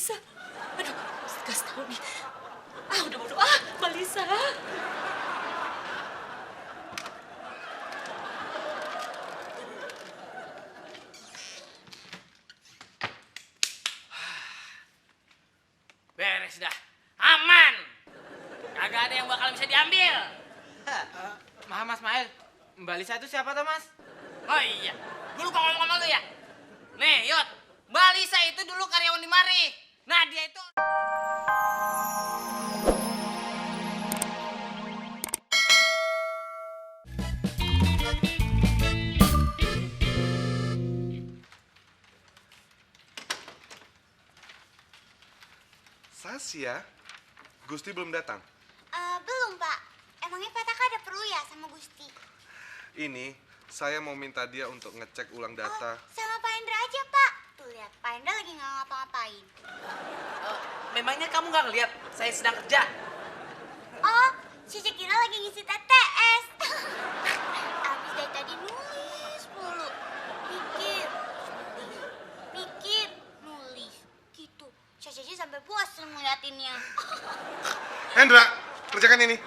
Lisa. Aduh, kasih tahu nih. Udah bodo Mbak Lisa. Beres dah. Aman. Kagak ada yang bakal bisa diambil. Maaf Mas Mail, Mbak Lisa itu siapa tuh Mas? Oh iya, gue lupa ngomong sama lu ya. Nih, Yot, Mbak Lisa itu dulu karyawan di mari. Nah, dia itu... Sasya, Gusti belum datang. Belum, Pak. Emangnya Pak Taka ada perlu ya sama Gusti? Ini saya mau minta dia untuk ngecek ulang data. Sama Pak Hendra aja, Pak. Tuh lihat, Pak Hendra lagi nggak ngapa-ngapain. Memangnya kamu nggak ngeliat saya sedang kerja? Oh, Cici kira lagi ngisi TTS. Abis dari tadi nulis mulu. Mikir, nulis. Gitu. Cici sampai bosan ngeliatinnya. Hendra, kerjakan ini.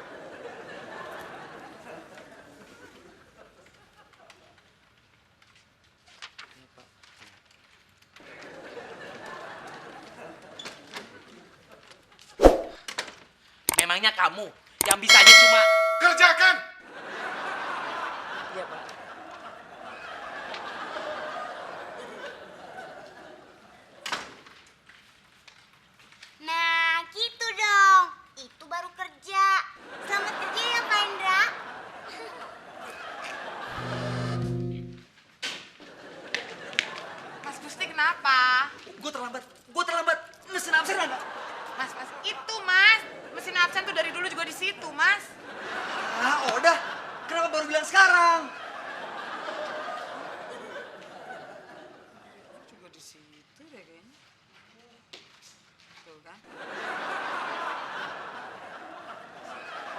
Memangnya kamu yang bisanya cuma... Kerjakan! Iya Pak. Nah, gitu dong. Itu baru kerja. Selamat kerja ya, Pak Hendra. Mas Gusti kenapa? Gue terlambat. Mesin absen ada. Mas, itu mas. Mesin absen tuh dari dulu juga di situ, mas. Udah. Kenapa baru bilang sekarang? Juga di situ deh kayaknya. Tuh kan.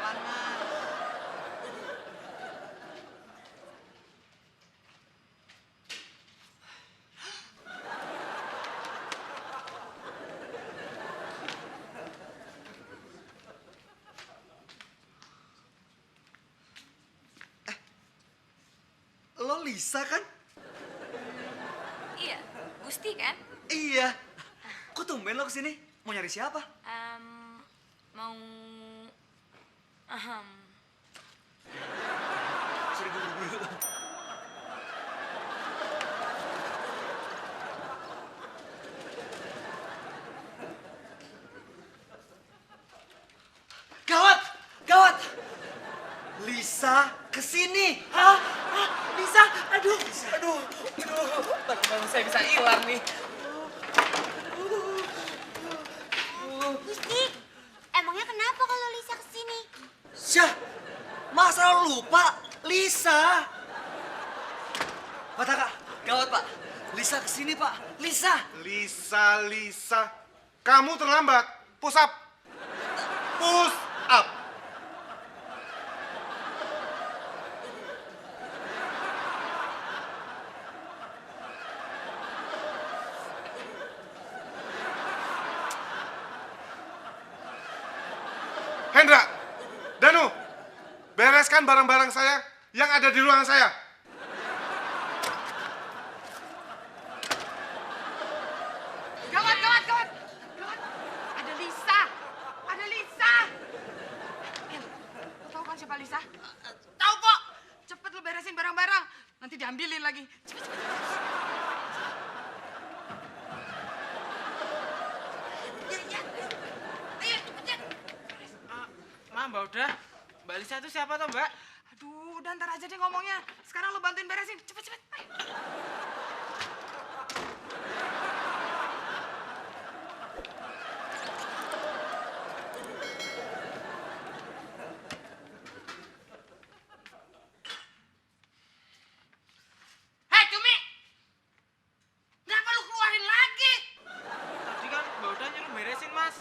Pelan, mas. Lo Lisa kan? Iya, Gusti kan? Iya. Kok tumben lo kesini? Mau nyari siapa? Mau... Suruh buru-buru. Gawat! Lisa kesini. Hah? Bisa? Aduh. Barang-barang saya bisa hilang nih. Gusti, emangnya kenapa kalau Lisa kesini? Syah, masa lo lupa? Lisa. Pak Taka, gawat Pak. Lisa kesini Pak. Lisa. Lisa. Kamu terlambat. Push up. Push up. Hendra, Danu, bereskan barang-barang saya yang ada di ruangan saya. Gawat. Ada Lisa. Lo tahu kan siapa Lisa? Tahu, Pok. Cepet lo beresin barang-barang. Nanti diambilin lagi. Cepet. Ayo, cepet. Mbak udah. Mbak Lisa itu siapa toh Mbak? Aduh, udah ntar aja deh ngomongnya. Sekarang lo bantuin beresin. Cepet. Ayo. Hei, Cumi. Kenapa lu keluarin lagi? Tadi kan Mbak udah nyuruh beresin Mas.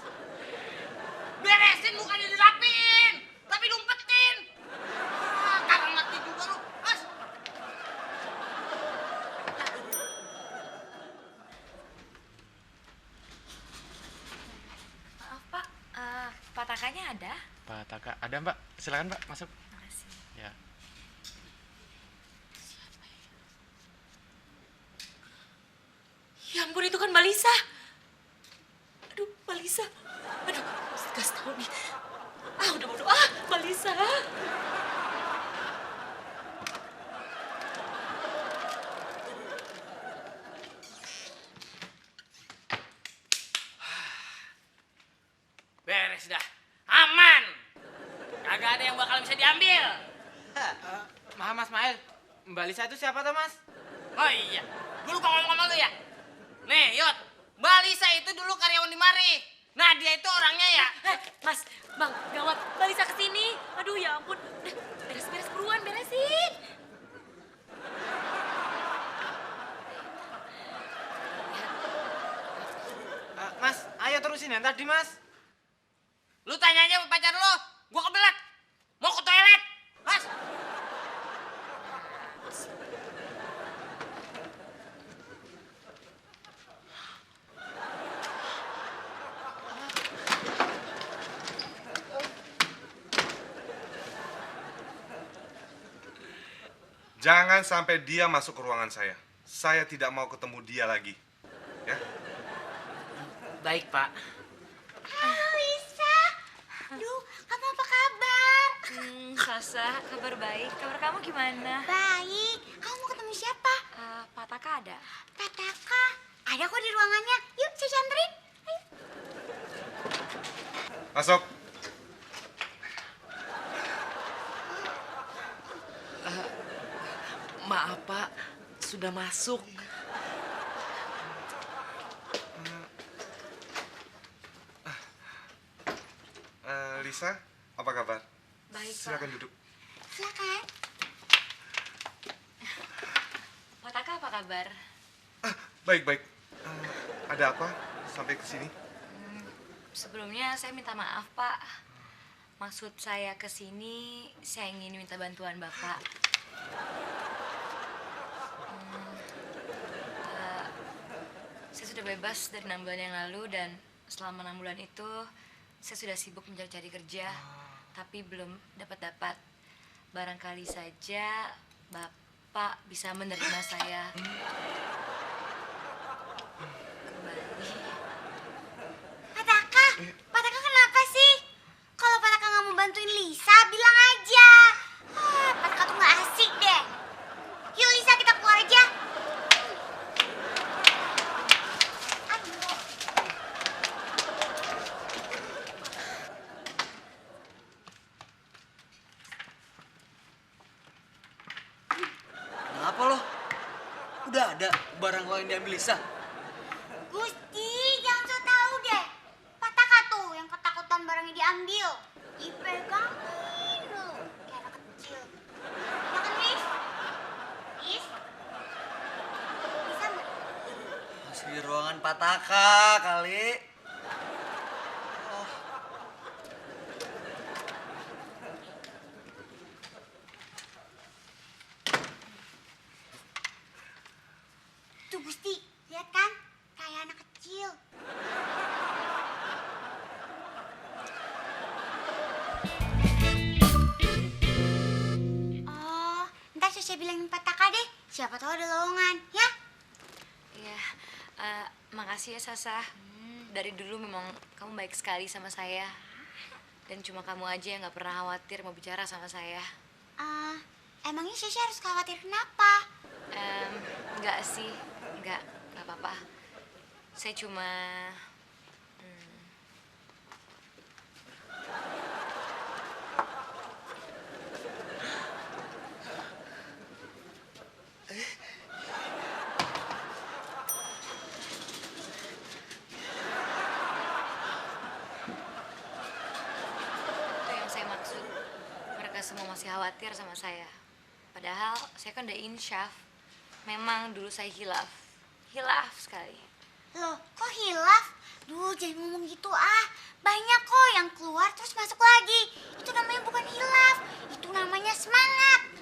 Beresin bukannya dirapiin, tapi diumpetin. Kagak ngerti juga lu. Mas. Patakanya ada. Pataka ada Mbak, silakan Mbak masuk. Makasih. Ya. Ya ampun, itu kan Mbak Lisa. Aduh, Mbak Lisa. Aduh, mesti kasih tahu nih. Udah bodo. Mbak Lisa. Beres dah. Aman. Kagak ada yang bakal bisa diambil. Maaf Mas Mail, Mbak Lisa itu siapa tuh Mas? Oh iya, gue lupa ngomong sama lu ya. Nih, Yot, Mbak Lisa itu dulu karyawan di mari. Nah, dia itu orangnya ya. Mas, Bang, gawat. Mbak Lisa kesini. Aduh, ya ampun. Udah, beres-beres buruan, beresin. Mas, ayo terusin yang tadi Mas. Lu tanya aja sama pacar lu, gue kebelet. Mau ke toilet, Mas. Jangan sampai dia masuk ke ruangan saya. Saya tidak mau ketemu dia lagi. Ya. Baik Pak. Halo Lisa. Aduh, kamu apa kabar? Sasa, kabar baik. Kabar kamu gimana? Baik. Kamu mau ketemu siapa? Pataka ada. Pataka. Ada kok di ruangannya. Yuk, saya anterin. Ayo. Masuk. Maaf Pak, sudah masuk. Lisa, apa kabar? Baik, Silakan duduk. Silakan. Pataka apa kabar? Baik. Ada apa sampai ke sini? Sebelumnya saya minta maaf, Pak. Maksud saya ke sini, saya ingin minta bantuan Bapak. Saya sudah bebas dari 6 bulan yang lalu dan selama 6 bulan itu saya sudah sibuk mencari-cari kerja, tapi belum dapat. Barangkali saja Bapak bisa menerima saya kembali. Pataka. Pataka kenapa sih? Kalau Pataka nggak mau bantuin Lisa, bilang aja. Pataka tuh nggak asik deh. Yuk Lisa, kita keluar aja. Aduh. Kenapa lo? Udah ada barang lo yang diambil Lisa? Gusti, jangan so tau deh. Pataka tuh yang ketakutan barangnya diambil. Dipegangin dulu, kayak anak kecil. Ya kan, Lis? Lis? Bisa nggak? Masih di ruangan Pataka kali. Tuh Gusti, lihat kan? Kayak anak kecil. Oh, ntar saya bilangin Pataka deh. Siapa tahu ada lowongan, ya? Iya, makasih ya Sasa. Dari dulu memang kamu baik sekali sama saya. Dan cuma kamu aja yang gak pernah khawatir mau bicara sama saya. Emangnya Sasha harus khawatir kenapa? Enggak sih, enggak apa-apa. Saya cuma itu yang saya maksud. Mereka semua masih khawatir sama saya. Padahal saya kan udah insyaf. Memang dulu saya hilaf. Hilaf sekali. Loh, kok hilaf? Duh, jangan ngomong gitu ah. Banyak kok yang keluar terus masuk lagi. Itu namanya bukan hilaf. Itu namanya semangat.